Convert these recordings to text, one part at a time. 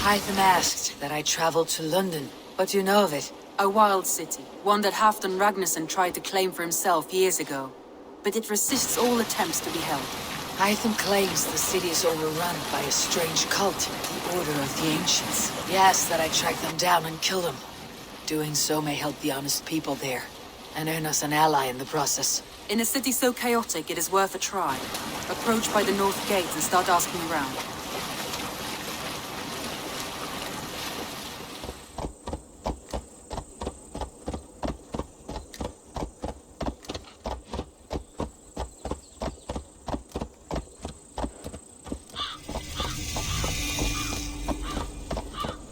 Hytham asked that I travel to Lundun. What do you know of it? A wild city, one that Halfdan Ragnarsson tried to claim for himself years ago. But it resists all attempts to be held. Hytham claims the city is overrun by a strange cult, the Order of the Ancients. He asks that I track them down and kill them. Doing so may help the honest people there, and earn us an ally in the process. In a city so chaotic, it is worth a try. Approach by the north gate and start asking around.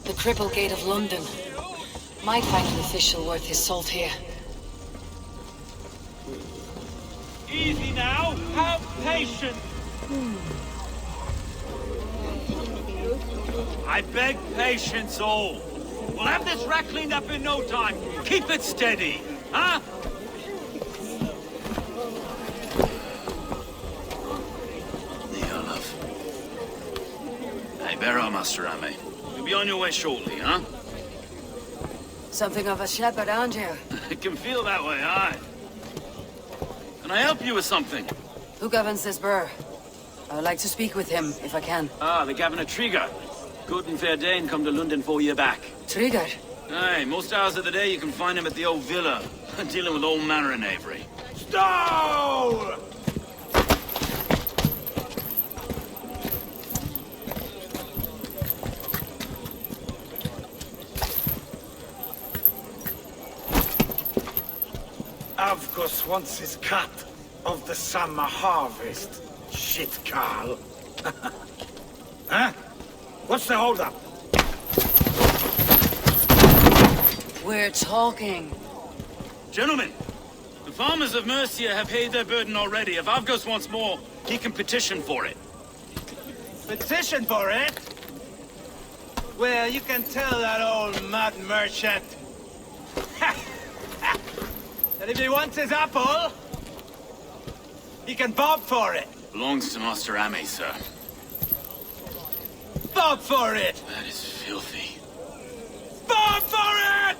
The Cripple Gate of Lundun. Might find an official worth his salt here. Easy now, have patience. I beg patience all. We'll have this rat cleaned up in no time. Keep it steady, huh? Love. Hey, Barrow, Master Ame. You'll be on your way shortly, huh? Something of a shepherd, aren't you? It can feel that way, aye. Can I help you with something? Who governs this burr? I would like to speak with him, if I can. Ah, the Governor Trigger. Good and fair Dane come to London 4 year back. Trigger? Aye, most hours of the day you can find him at the old villa, dealing with all manner in Avery. Stowe! Avgos wants his cut of the summer harvest. Shit, Carl. Huh? What's the holdup? We're talking. Gentlemen, the farmers of Mercia have paid their burden already. If Avgos wants more, he can petition for it. Petition for it? Well, you can tell that old mud merchant that if he wants his apple, he can bob for it. Belongs to Master Ame, sir. Bob for it! That is filthy. Bob for it!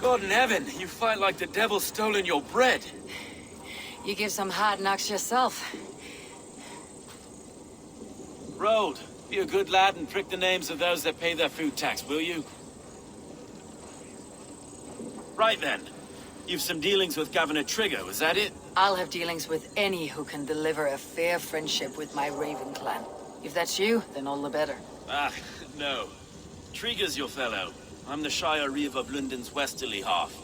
God in heaven, you fight like the devil's stolen your bread. You give some hard knocks yourself. Road, be a good lad and prick the names of those that pay their food tax, will you? Right then. You've some dealings with Governor Trigger, was that it? I'll have dealings with any who can deliver a fair friendship with my Raven clan. If that's you, then all the better. Ah, no. Trigger's your fellow. I'm the Shire Reeve of Lundun's westerly half.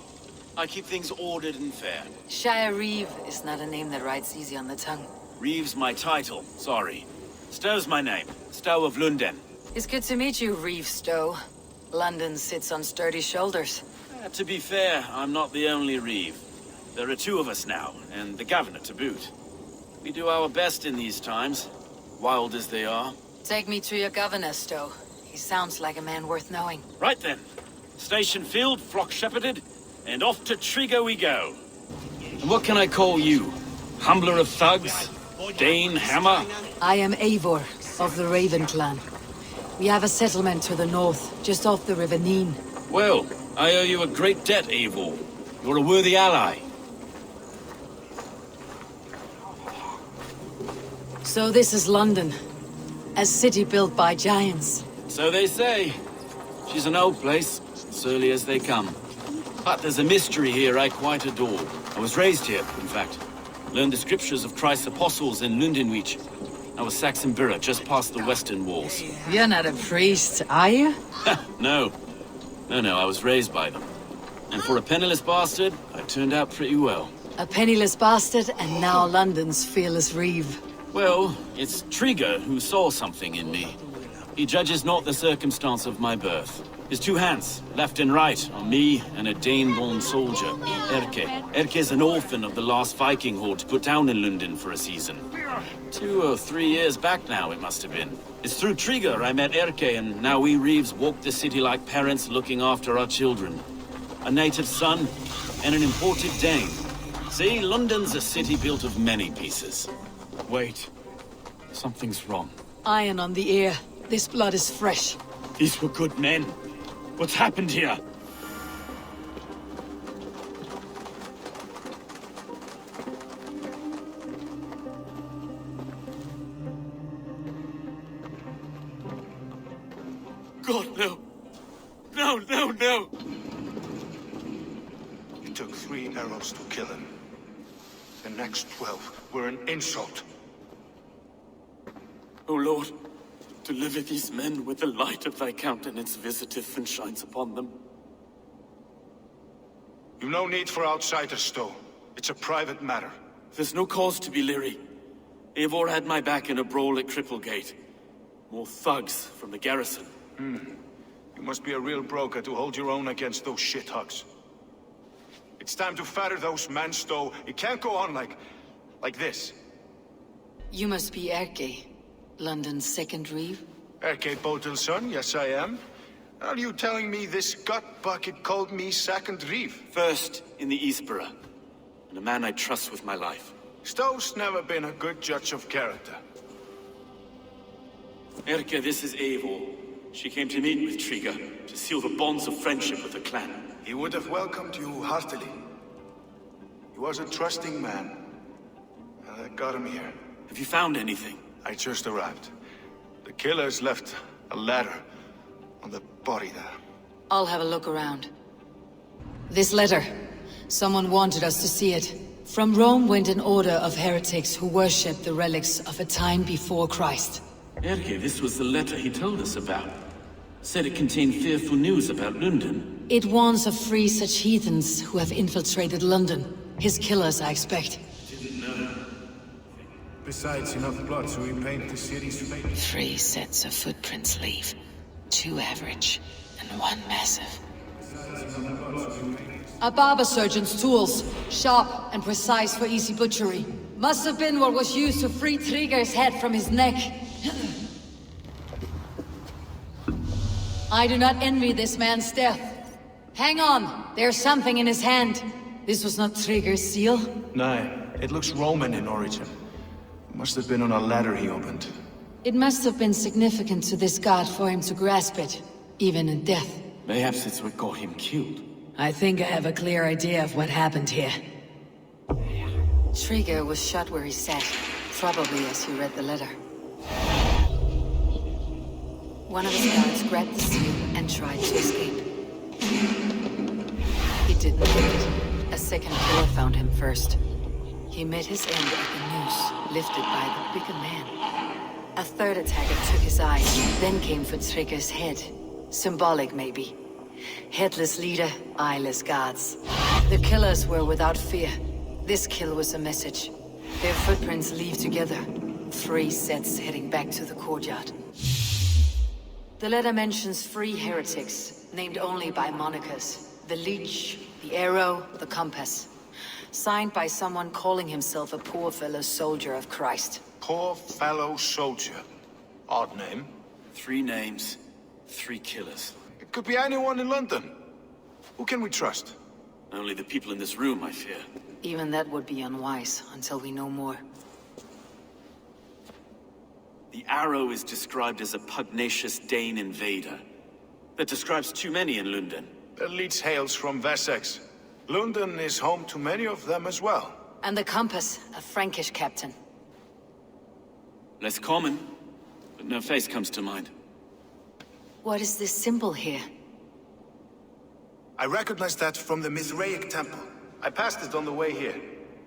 I keep things ordered and fair. Shire Reeve is not a name that rides easy on the tongue. Reeve's my title, sorry. Stowe's my name. Stowe of Lundun. It's good to meet you, Reeve Stowe. London sits on sturdy shoulders. To be fair, I'm not the only Reeve. There are two of us now, and the Governor to boot. We do our best in these times, wild as they are. Take me to your governor, Stowe. He sounds like a man worth knowing. Right then. Station filled, flock shepherded, and off to Trigger we go. And what can I call you? Humbler of thugs? Dane Hammer? I am Eivor, of the Raven clan. We have a settlement to the north, just off the River Neen. Well, I owe you a great debt, Eivor. You're a worthy ally. So this is London. A city built by giants. So they say. She's an old place, surly as they come. But there's a mystery here I quite adore. I was raised here, in fact. Learned the scriptures of Christ's apostles in Lundunwich. I was Saxon Borough, just past the western walls. You're not a priest, are you? No. No, I was raised by them. And for a penniless bastard, I turned out pretty well. A penniless bastard, and now London's fearless Reeve. Well, it's Trigger who saw something in me. He judges not the circumstance of my birth. His two hands, left and right, on me and a Dane-born soldier, Erke. Erke is an orphan of the last Viking horde put down in Lundun for a season. 2 or 3 years back now, it must have been. It's through Trigger I met Erke, and now we reeves walk the city like parents looking after our children. A native son, and an imported Dane. See, London's a city built of many pieces. Wait. Something's wrong. Iron on the ear. This blood is fresh. These were good men. What's happened here? God, no. No, no, no! It took 3 arrows to kill him. The next 12 were an insult. O Lord, deliver these men with the light of thy countenance visiteth and shines upon them. You've no need for outsiders, Stowe. It's a private matter. There's no cause to be leery. Eivor had my back in a brawl at Cripplegate. More thugs from the garrison. You must be a real broker to hold your own against those shithugs. It's time to fetter those men, Stowe. It can't go on like this. You must be Erke, London's second reeve? Erke Botel's son, yes I am. Are you telling me this gut bucket called me second reeve? First in the Eastborough, and a man I trust with my life. Stowe's never been a good judge of character. Erke, this is Eivor. She came to meet with Trigger, to seal the bonds of friendship with the clan. He would have welcomed you heartily. He was a trusting man. And I got him here. Have you found anything? I just arrived. The killers left a letter on the body there. I'll have a look around. This letter. Someone wanted us to see it. From Rome went an order of heretics who worshipped the relics of a time before Christ. Erke, this was the letter he told us about. Said it contained fearful news about Lundun. It warns of 3 such heathens who have infiltrated London. His killers, I expect. Didn't know. Besides, enough blood so we paint the city's fate. 3 sets of footprints leave. 2 average, and 1 massive. A barber surgeon's tools. Sharp and precise for easy butchery. Must have been what was used to free Trigger's head from his neck. I do not envy this man's death. Hang on, there's something in his hand. This was not Trigger's seal. No, it looks Roman in origin. Must have been on a ladder he opened. It must have been significant to this god for him to grasp it, even in death. Perhaps it's what got him killed. I think I have a clear idea of what happened here. Trigger was shot where he sat, probably as he read the letter. One of his guards grabbed the seal and tried to escape. He didn't make it. A second killer found him first. He met his end at the noose, lifted by the bigger man. A third attacker took his eyes, then came for Trigger's head. Symbolic, maybe. Headless leader, eyeless guards. The killers were without fear. This kill was a message. Their footprints leave together. 3 sets heading back to the courtyard. The letter mentions 3 heretics, named only by monikers. The Leech, the Arrow, the Compass. Signed by someone calling himself a poor fellow soldier of Christ. Poor fellow soldier. Odd name. 3 names, 3 killers. It could be anyone in London. Who can we trust? Only the people in this room, I fear. Even that would be unwise, until we know more. The Arrow is described as a pugnacious Dane invader. That describes too many in Lundun. The Leech hails from Wessex. Lundun is home to many of them as well. And the Compass, a Frankish captain. Less common, but no face comes to mind. What is this symbol here? I recognize that from the Mithraic temple. I passed it on the way here.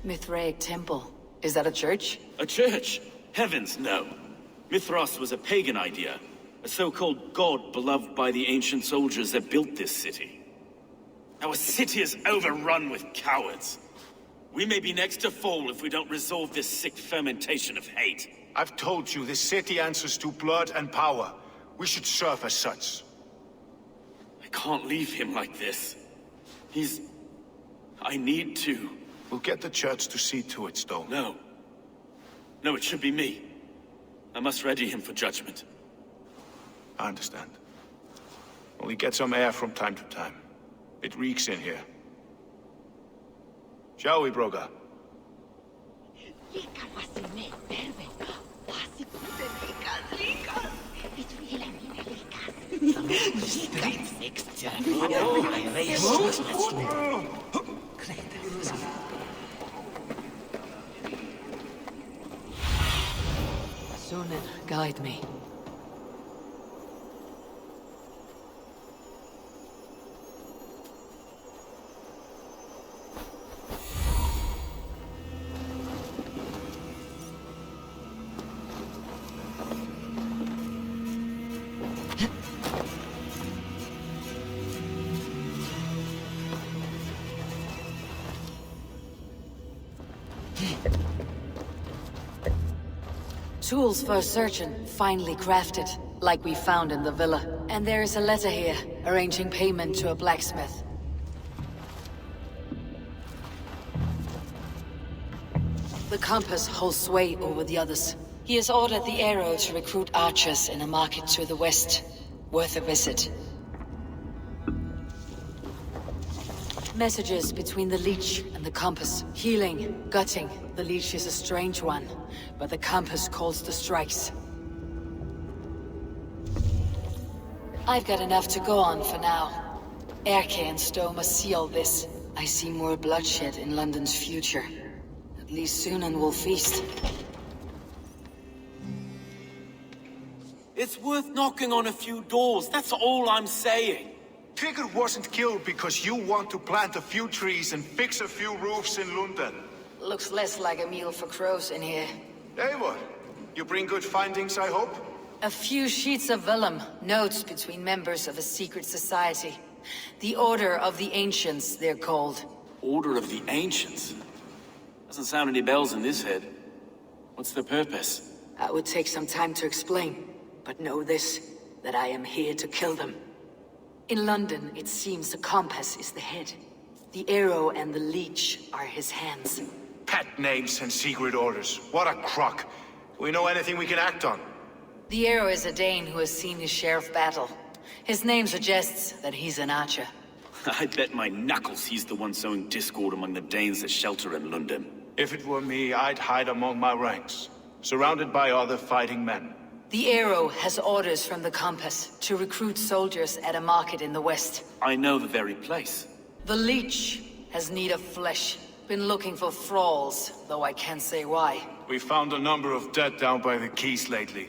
Mithraic temple. Is that a church? A church? Heavens, no. Mithras was a pagan idea. A so-called god beloved by the ancient soldiers that built this city. Our city is overrun with cowards. We may be next to fall if we don't resolve this sick fermentation of hate. I've told you, this city answers to blood and power. We should serve as such. can't leave him like this. I need to. We'll get the church to see to it, Stowe. No. No, it should be me. I must ready him for judgment. I understand. Only get some air from time to time. It reeks in here. Shall we, Broga? Sonen, guide me. Tools for searching, finely crafted, like we found in the villa. And there is a letter here, arranging payment to a blacksmith. The compass holds sway over the others. He has ordered the arrow to recruit archers in a market to the west. Worth a visit. Messages between the leech and the compass. Healing, gutting. The leech is a strange one, but the compass calls the strikes. I've got enough to go on for now. Erke and Stowe must see all this. I see more bloodshed in London's future. At least Sunan will feast. It's worth knocking on a few doors, that's all I'm saying. Tigger wasn't killed because you want to plant a few trees and fix a few roofs in Lundun. Looks less like a meal for crows in here. Eivor, you bring good findings, I hope? A few sheets of vellum, notes between members of a secret society. The Order of the Ancients, they're called. Order of the Ancients? Doesn't sound any bells in this head. What's the purpose? That would take some time to explain, but know this, that I am here to kill them. In London, it seems the compass is the head. The arrow and the leech are his hands. Pet names and secret orders. What a crock. Do we know anything we can act on? The arrow is a Dane who has seen his share of battle. His name suggests that he's an archer. I bet my knuckles he's the one sowing discord among the Danes that shelter in Lundun. If it were me, I'd hide among my ranks, surrounded by other fighting men. The arrow has orders from the compass to recruit soldiers at a market in the west. I know the very place. The leech has need of flesh. Been looking for thralls, though I can't say why. We found a number of dead down by the quays lately,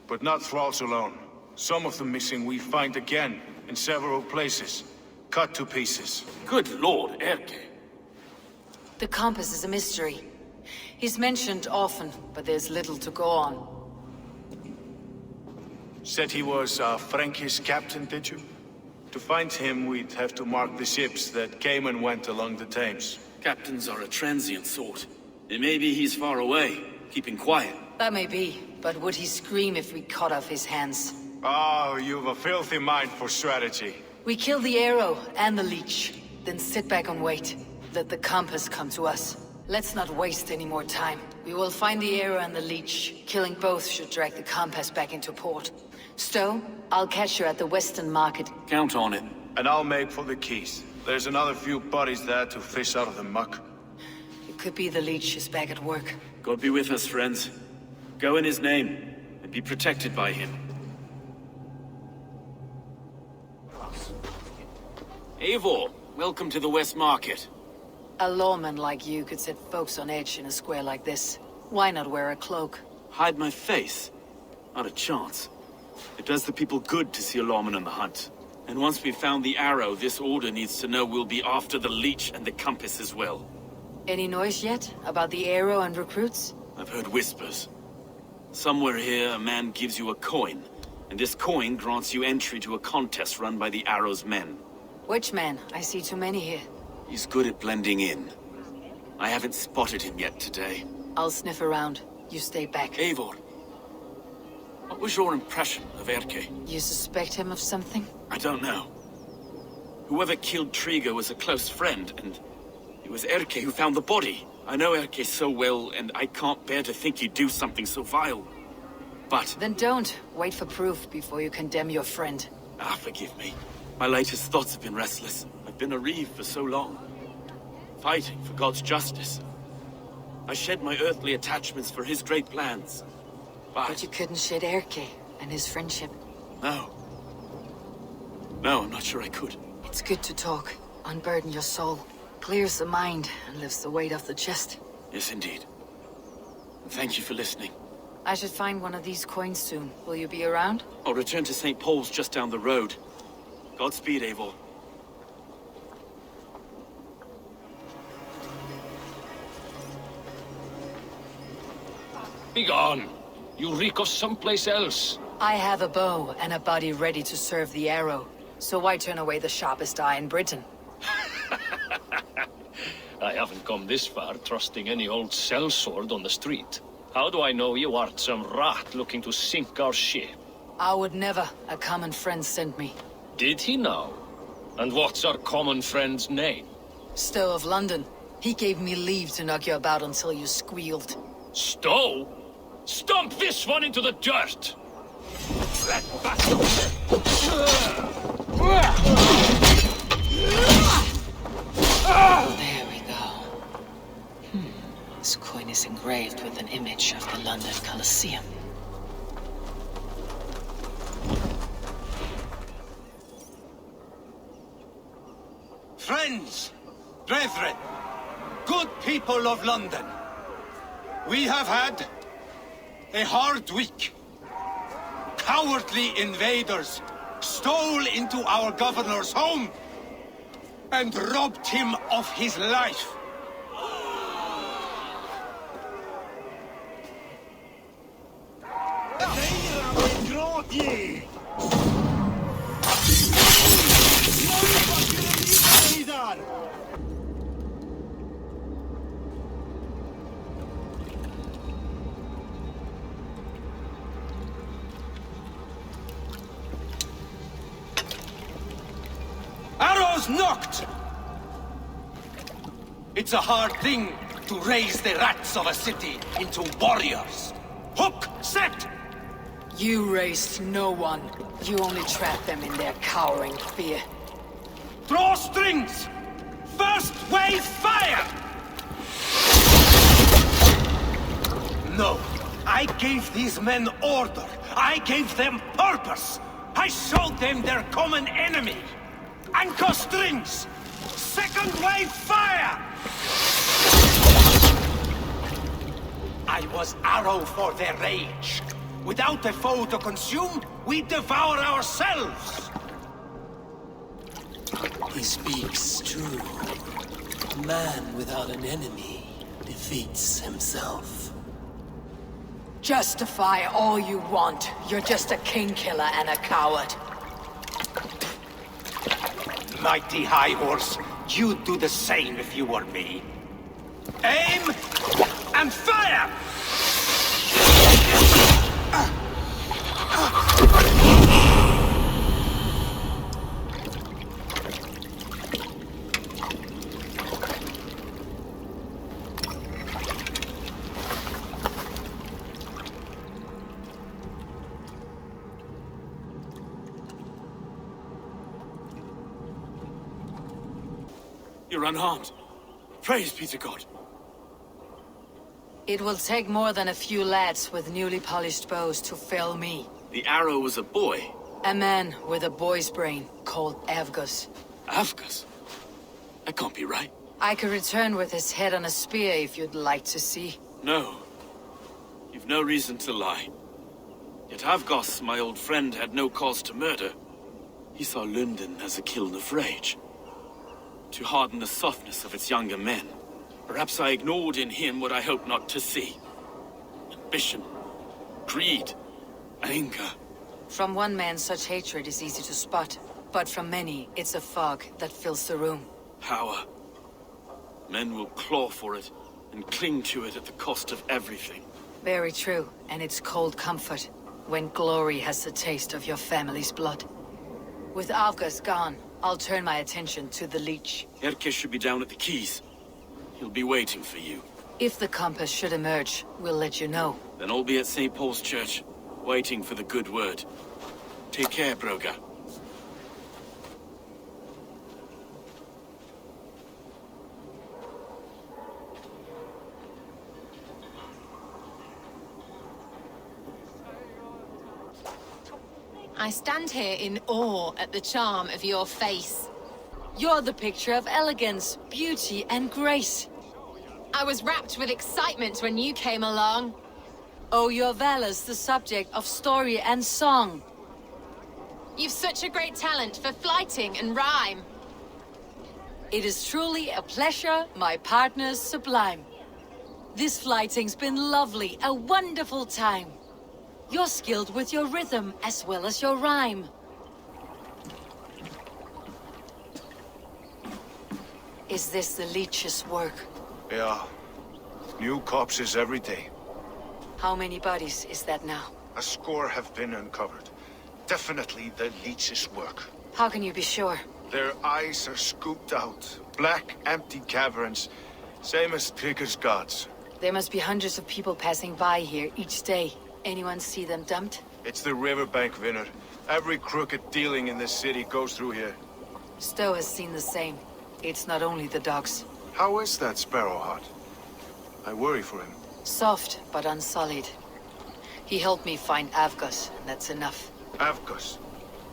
but not thralls alone. Some of the missing we find again, in several places, cut to pieces. Good Lord, Erke. The compass is a mystery. He's mentioned often, but there's little to go on. Said he was a Frankish captain, did you? To find him, we'd have to mark the ships that came and went along the Thames. Captains are a transient sort. It may be he's far away, keeping quiet. That may be, but would he scream if we cut off his hands? Oh, you've a filthy mind for strategy. We kill the arrow and the leech, then sit back and wait. Let the compass come to us. Let's not waste any more time. We will find the arrow and the leech. Killing both should drag the compass back into port. Stowe, I'll catch you at the Western Market. Count on it. And I'll make for the quays. There's another few bodies there to fish out of the muck. It could be the leech is back at work. God be with us, friends. Go in his name, and be protected by him. Eivor, welcome to the West Market. A lawman like you could set folks on edge in a square like this. Why not wear a cloak? Hide my face? Not a chance. It does the people good to see a lawman on the hunt. And once we've found the arrow, this order needs to know we'll be after the leech and the compass as well. Any noise yet about the arrow and recruits? I've heard whispers. Somewhere here, a man gives you a coin, and this coin grants you entry to a contest run by the arrow's men. Which man? I see too many here. He's good at blending in. I haven't spotted him yet today. I'll sniff around. You stay back. Eivor, what was your impression of Erke? You suspect him of something? I don't know. Whoever killed Trigo was a close friend, and it was Erke who found the body. I know Erke so well, and I can't bear to think he'd do something so vile. But... Then don't. Wait for proof before you condemn your friend. forgive me. My latest thoughts have been restless. I've been a reeve for so long, fighting for God's justice. I shed my earthly attachments for his great plans. But you couldn't shed Erke and his friendship. No. No, I'm not sure I could. It's good to talk. Unburden your soul. Clears the mind and lifts the weight off the chest. Yes, indeed. And thank you for listening. I should find one of these coins soon. Will you be around? I'll return to St. Paul's just down the road. Godspeed, Eivor. Begone! You reek of someplace else. I have a bow and a body ready to serve the arrow. So why turn away the sharpest eye in Britain? I haven't come this far trusting any old sellsword on the street. How do I know you aren't some rat looking to sink our ship? I would never. A common friend sent me. Did he now? And what's our common friend's name? Stowe of Lundun. He gave me leave to knock you about until you squealed. Stowe? Stomp this one into the dirt! There we go. This coin is engraved with an image of the London Colosseum. Friends, brethren, good people of London, we have had a hard week. Cowardly invaders stole into our governor's home and robbed him of his life. Arrows knocked! It's a hard thing to raise the rats of a city into warriors. Hook set! You raised no one. You only trapped them in their cowering fear. Draw strings! First wave fire! No, I gave these men order. I gave them purpose. I showed them their common enemy. Anchor strings! Second wave fire! I was arrow for their rage. Without a foe to consume, we devour ourselves! He speaks true. A man without an enemy defeats himself. Justify all you want. You're just a king-killer and a coward. Mighty High Horse, you'd do the same if you were me. Aim and fire! You're unharmed. Praise be to God. It will take more than a few lads with newly polished bows to fell me. The arrow was a boy. A man with a boy's brain called Avgus. Avgus? That can't be right. I could return with his head on a spear if you'd like to see. No. You've no reason to lie. Yet Avgos, my old friend, had no cause to murder. He saw Lundun as a kiln of rage, to harden the softness of its younger men. Perhaps I ignored in him what I hoped not to see. Ambition, greed, anger. From one man, such hatred is easy to spot. But from many, it's a fog that fills the room. Power. Men will claw for it and cling to it at the cost of everything. Very true, and it's cold comfort when glory has the taste of your family's blood. With Avgus gone, I'll turn my attention to the leech. Erke should be down at the quays. He'll be waiting for you. If the compass should emerge, we'll let you know. Then I'll be at St. Paul's Church, waiting for the good word. Take care, Broga. I stand here in awe at the charm of your face. You're the picture of elegance, beauty, and grace. I was wrapped with excitement when you came along. Oh, your valor's the subject of story and song. You've such a great talent for flighting and rhyme. It is truly a pleasure, my partner's sublime. This flighting's been lovely, a wonderful time. You're skilled with your rhythm as well as your rhyme. Is this the leech's work? Yeah. New corpses every day. How many bodies is that now? A score have been uncovered. Definitely the leech's work. How can you be sure? Their eyes are scooped out. Black, empty caverns. Same as Trigger's gods. There must be hundreds of people passing by here each day. Anyone see them dumped? It's the riverbank, Vinner. Every crooked dealing in this city goes through here. Stowe has seen the same. It's not only the dogs. How is that Sparrowheart? I worry for him. Soft, but unsullied. He helped me find Avgos, and that's enough. Avgos.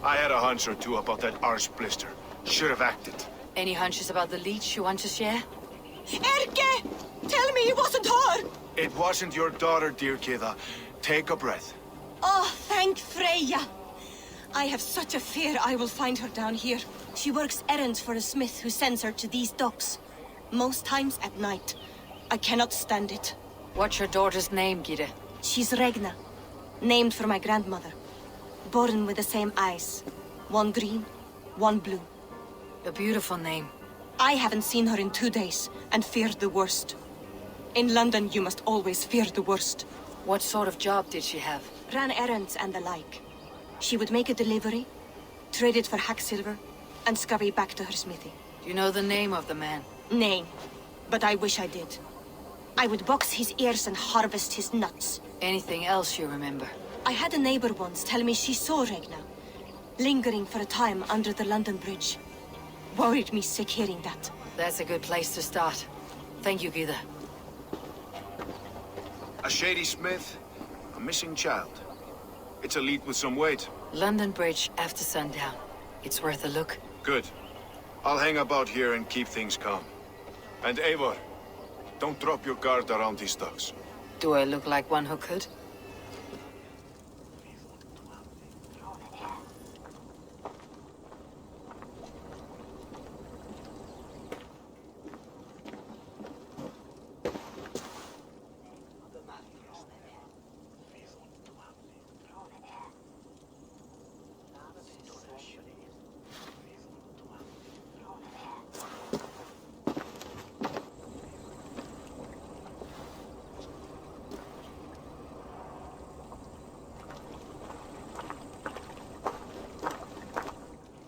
I had a hunch or two about that arse blister. Should have acted. Any hunches about the leech you want to share? Erke! Tell me it wasn't her! It wasn't your daughter, dear Kida. Take a breath. Oh, thank Freya. I have such a fear I will find her down here. She works errands for a smith who sends her to these docks. Most times at night. I cannot stand it. What's your daughter's name, Gide? She's Regna. Named for my grandmother. Born with the same eyes. One green, one blue. A beautiful name. I haven't seen her in 2 days, and feared the worst. In London, you must always fear the worst. What sort of job did she have? Ran errands and the like. She would make a delivery, trade it for hack silver, and scurry back to her smithy. Do you know the name of the man? Nay, but I wish I did. I would box his ears and harvest his nuts. Anything else you remember? I had a neighbor once tell me she saw Regna, lingering for a time under the London Bridge. Worried me sick hearing that. That's a good place to start. Thank you, Gide. A shady smith, a missing child. It's a lead with some weight. London Bridge after sundown. It's worth a look. Good. I'll hang about here and keep things calm. And Eivor, don't drop your guard around these docks. Do I look like one who could?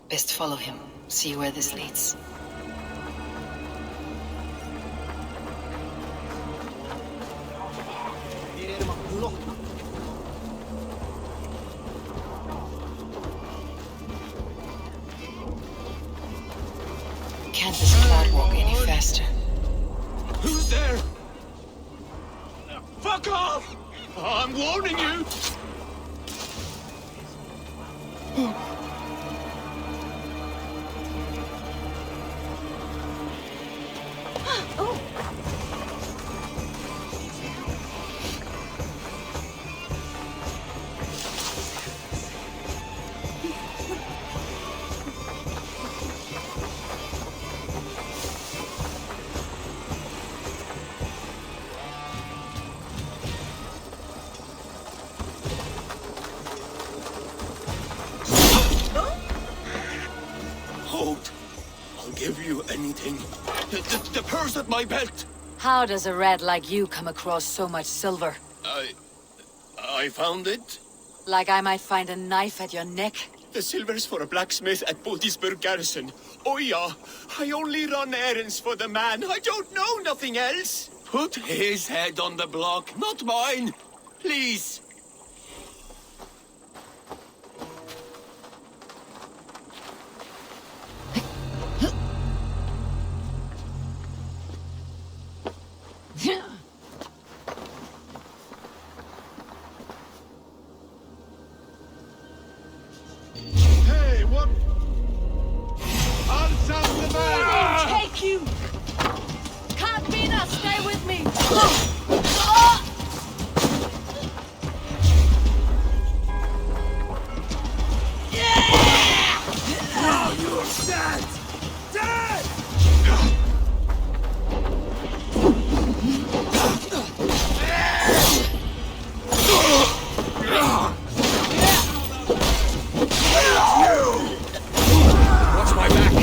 Best follow him. See where this leads. Can't this cloud walk any faster? Who's there? Fuck off! I'm warning you! Hold. I'll give you anything. The purse at my belt. How does a rat like you come across so much silver? I found it. Like I might find a knife at your neck? The silver's for a blacksmith at Bodisburg garrison. Oh yeah, I only run errands for the man. I don't know nothing else. Put his head on the block, not mine. Please. Hey, what? I'll sound the man! Take you! Can't beat us, stay with me! Now you're dead! Dead! Watch my back!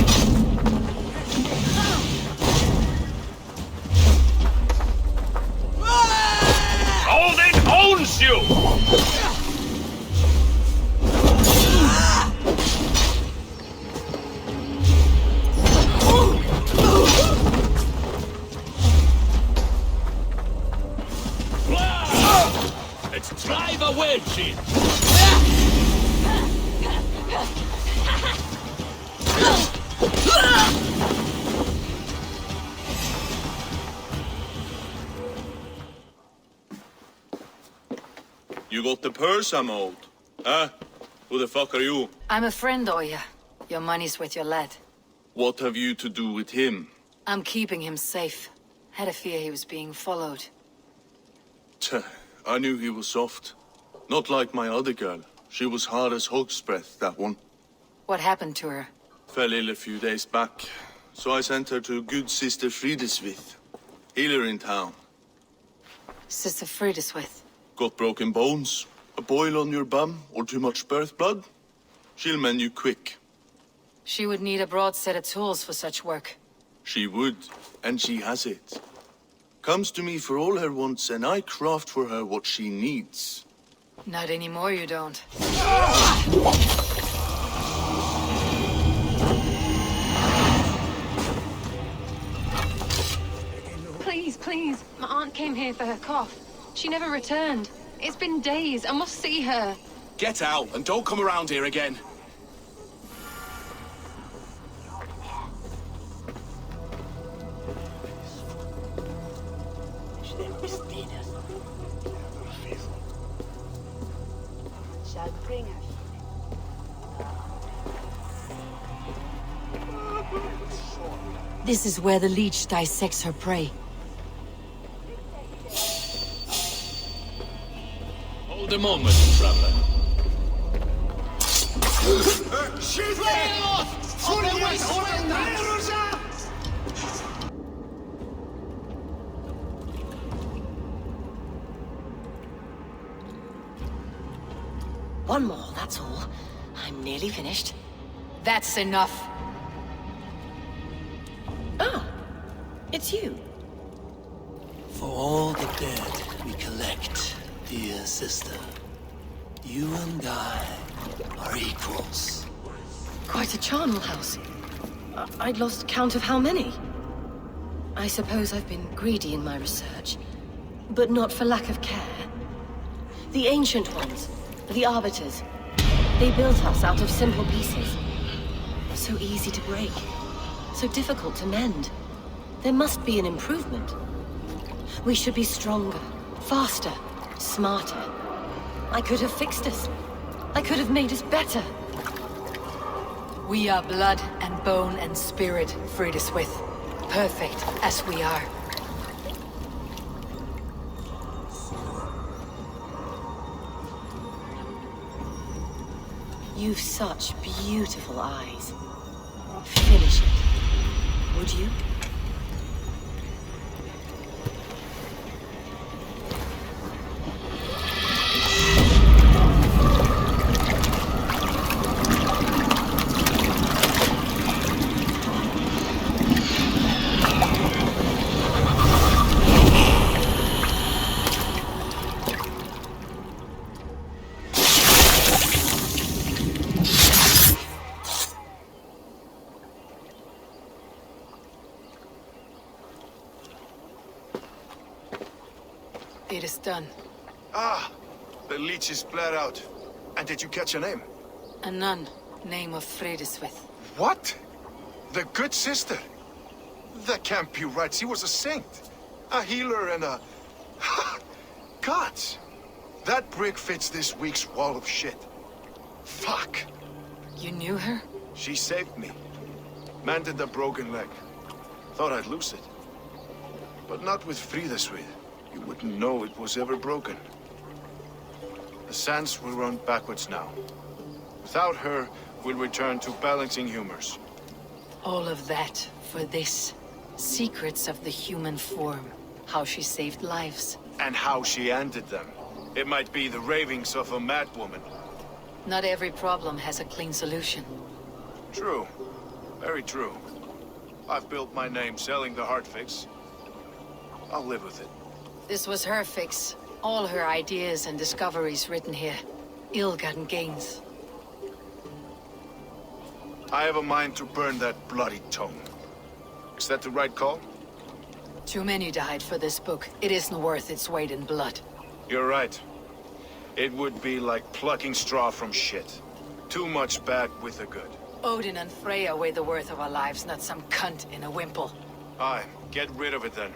Odin owns you! Let's drive a wedge in! You got the purse I'm owed? Huh? Who the fuck are you? I'm a friend, Oya. Your money's with your lad. What have you to do with him? I'm keeping him safe. Had a fear he was being followed. Tch, I knew he was soft. Not like my other girl. She was hard as hog's breath, that one. What happened to her? Fell ill a few days back. So I sent her to good Sister Frideswith. Healer in town. Sister Frideswith. Got broken bones, a boil on your bum, or too much birth blood? She'll mend you quick. She would need a broad set of tools for such work. She would, and she has it. Comes to me for all her wants, and I craft for her what she needs. Not anymore, you don't. Please, please. My aunt came here for her cough. She never returned. It's been days. I must see her. Get out and don't come around here again. Shall bring her. This is where the leech dissects her prey. Hold a moment, traveler. One more, that's all. I'm nearly finished. That's enough. Ah, it's you. For all the dead we collect, dear sister, you and I are equals. Quite a charnel house. I'd lost count of how many. I suppose I've been greedy in my research, but not for lack of care. The ancient ones, the arbiters, they built us out of simple pieces. So easy to break, so difficult to mend. There must be an improvement. We should be stronger, faster, smarter. I could have fixed us. I could have made us better. We are blood and bone and spirit, Frideswith. Perfect as we are. You've such beautiful eyes. Finish it, would you? It is done. Ah, the leech is bled out. And did you catch her name? A nun, name of Fredeswith. What? The good sister? That can't be right. She was a saint. A healer and a... Gods! That brick fits this week's wall of shit. Fuck. You knew her? She saved me. Mended a broken leg. Thought I'd lose it. But not with Frideswith. You wouldn't know it was ever broken. The sands will run backwards now. Without her, we'll return to balancing humors. All of that for this. Secrets of the human form. How she saved lives. And how she ended them. It might be the ravings of a madwoman. Not every problem has a clean solution. True. Very true. I've built my name selling the heart fix. I'll live with it. This was her fix. All her ideas and discoveries written here. Ill-gotten gains. I have a mind to burn that bloody tome. Is that the right call? Too many died for this book. It isn't worth its weight in blood. You're right. It would be like plucking straw from shit. Too much bad with the good. Odin and Freya weigh the worth of our lives, not some cunt in a wimple. Aye, get rid of it then.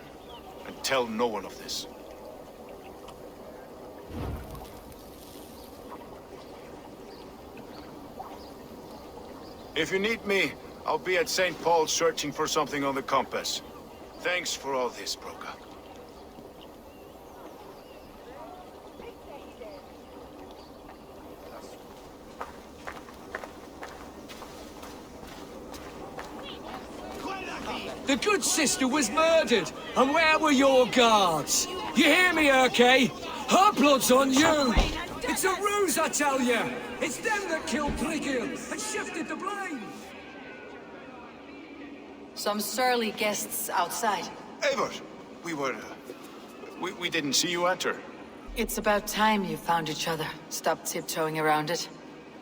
And tell no one of this. If you need me, I'll be at St. Paul's searching for something on the compass. Thanks for all this, Broka. The good sister was murdered, and where were your guards? You hear me, Erke? Her blood's on you! It's a ruse, I tell you! It's them that killed Brigil and shifted the blame! Some surly guests outside. Eivor, we didn't see you enter. It's about time you found each other. Stop tiptoeing around it.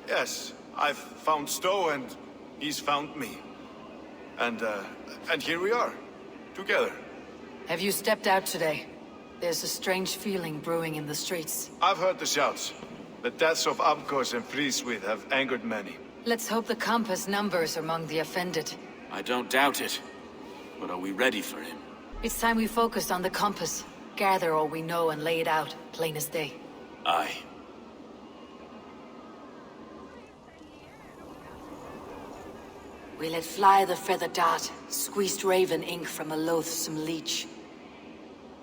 Yes, I've found Stowe and he's found me. And here we are, together. Have you stepped out today? There's a strange feeling brewing in the streets. I've heard the shouts. The deaths of Abkos and Friswith have angered many. Let's hope the compass numbers among the offended. I don't doubt it. But are we ready for him? It's time we focused on the compass. Gather all we know and lay it out, plain as day. Aye. We let fly the feather dart, squeezed raven ink from a loathsome leech.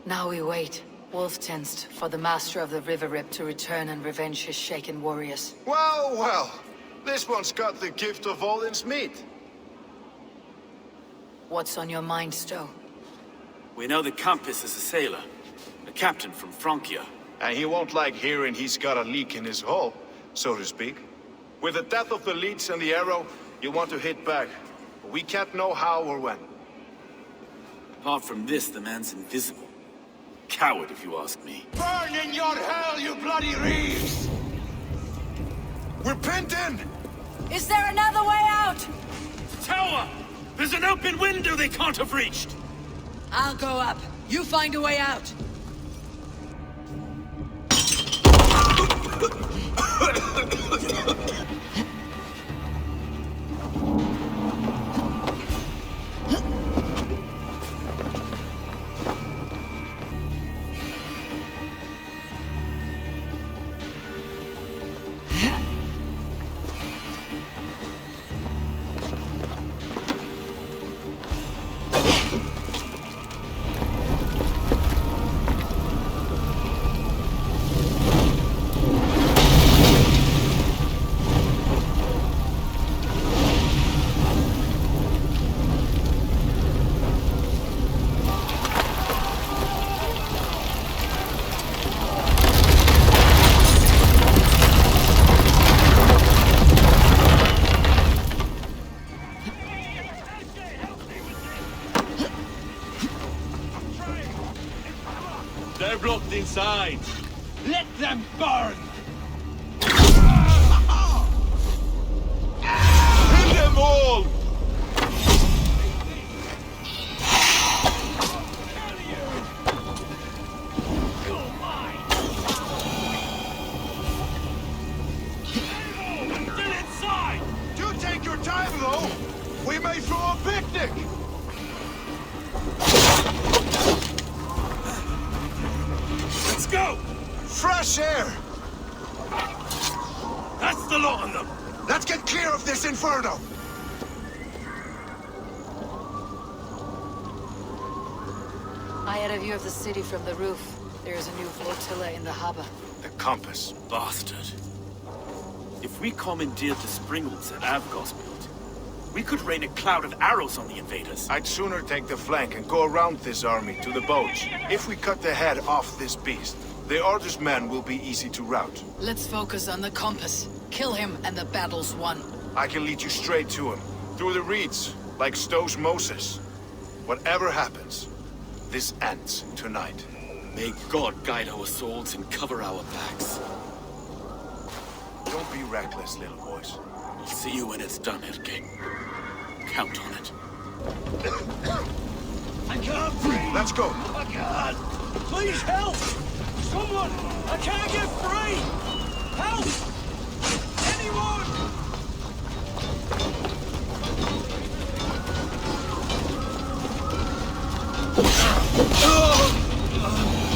Now we wait, wolf-tensed, for the master of the river rip to return and revenge his shaken warriors. Well, well. This one's got the gift of Odin's meat. What's on your mind, Stowe? We know the compass is a sailor. A captain from Francia. And he won't like hearing he's got a leak in his hull, so to speak. With the death of the leech and the arrow, you want to hit back. But we can't know how or when. Apart from this, the man's invisible. Coward, if you ask me. Burn in your hell, you bloody reeves! We're pinned in! Is there another way out? Tower! There's an open window they can't have reached! I'll go up. You find a way out. stick! Let's go! Fresh air! That's the lot of them! Let's get clear of this inferno! I had a view of the city from the roof. There is a new flotilla in the harbor. The compass. Bastard. If we commandeered the springles that Avgos built, we could rain a cloud of arrows on the invaders. I'd sooner take the flank and go around this army to the boats. If we cut the head off this beast, the Arder's men will be easy to rout. Let's focus on the compass. Kill him and the battle's won. I can lead you straight to him, through the reeds, like Stowe's Moses. Whatever happens, this ends tonight. May God guide our swords and cover our backs. Don't be reckless, little boys. I'll see you when it's done, Erke. Count on it. I can't breathe! Let's go! I can't! Please help! Someone! I can't get free! Help! Anyone!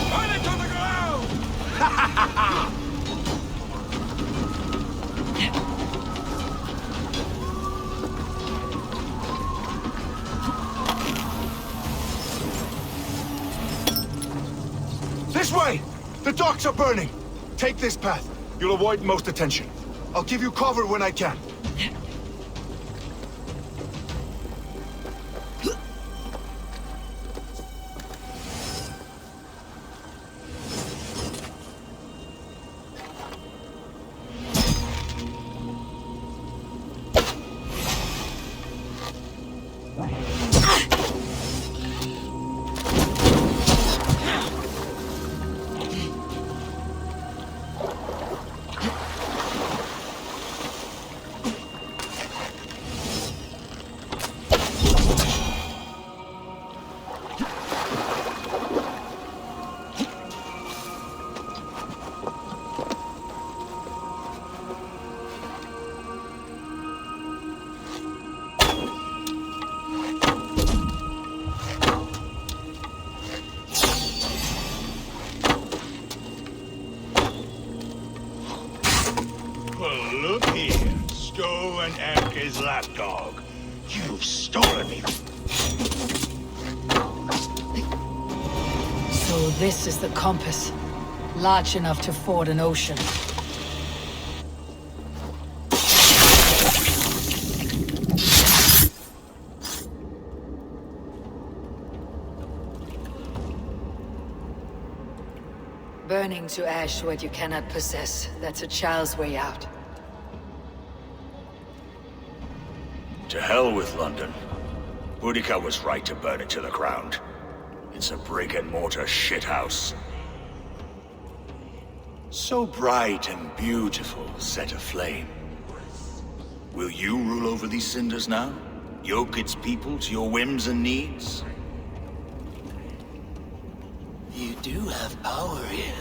Find it to the ground! This way! The docks are burning! Take this path. You'll avoid most attention. I'll give you cover when I can. Well, look here, Stowe and Erke's lapdog. You've stolen me. So this is the compass. Large enough to ford an ocean. Burning to ash what you cannot possess. That's a child's way out. To hell with London. Boudica was right to burn it to the ground. It's a brick-and-mortar shithouse. So bright and beautiful, set aflame. Will you rule over these cinders now? Yoke its people to your whims and needs? You do have power here.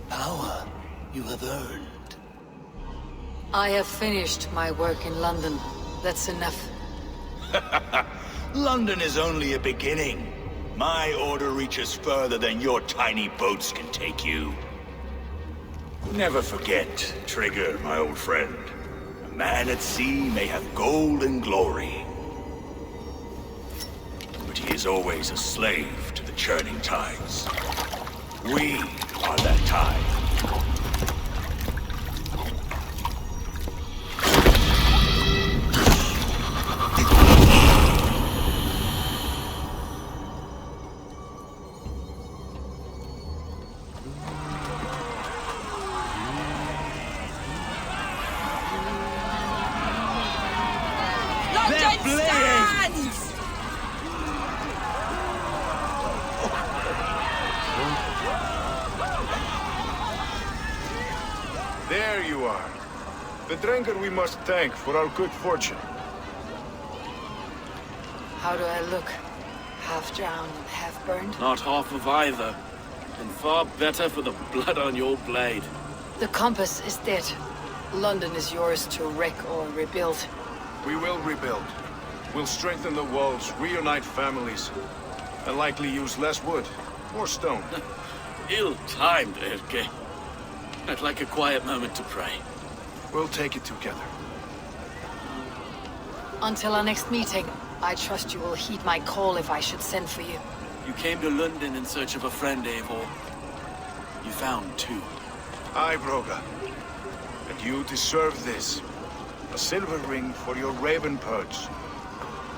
Power you have earned. I have finished my work in London. That's enough. London is only a beginning. My order reaches further than your tiny boats can take you. Never forget, Trigger, my old friend. A man at sea may have gold and glory, but he is always a slave to the churning tides. We are that tide. There you are. The Drenker we must thank for our good fortune. How do I look? Half drowned and half burned? Not half of either. And far better for the blood on your blade. The compass is dead. London is yours to wreck or rebuild. We will rebuild. We'll strengthen the walls, reunite families, and likely use less wood. More stone. Ill-timed, Erke. I'd like a quiet moment to pray. We'll take it together. Until our next meeting, I trust you will heed my call if I should send for you. You came to Lundun in search of a friend, Eivor. You found two. Aye, Broga. And you deserve this. A silver ring for your raven perch.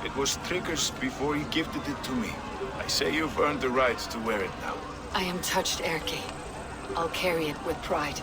It was Trigger's before he gifted it to me. I say you've earned the right to wear it now. I am touched, Erke. I'll carry it with pride.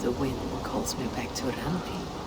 The wind calls me back to Rampi.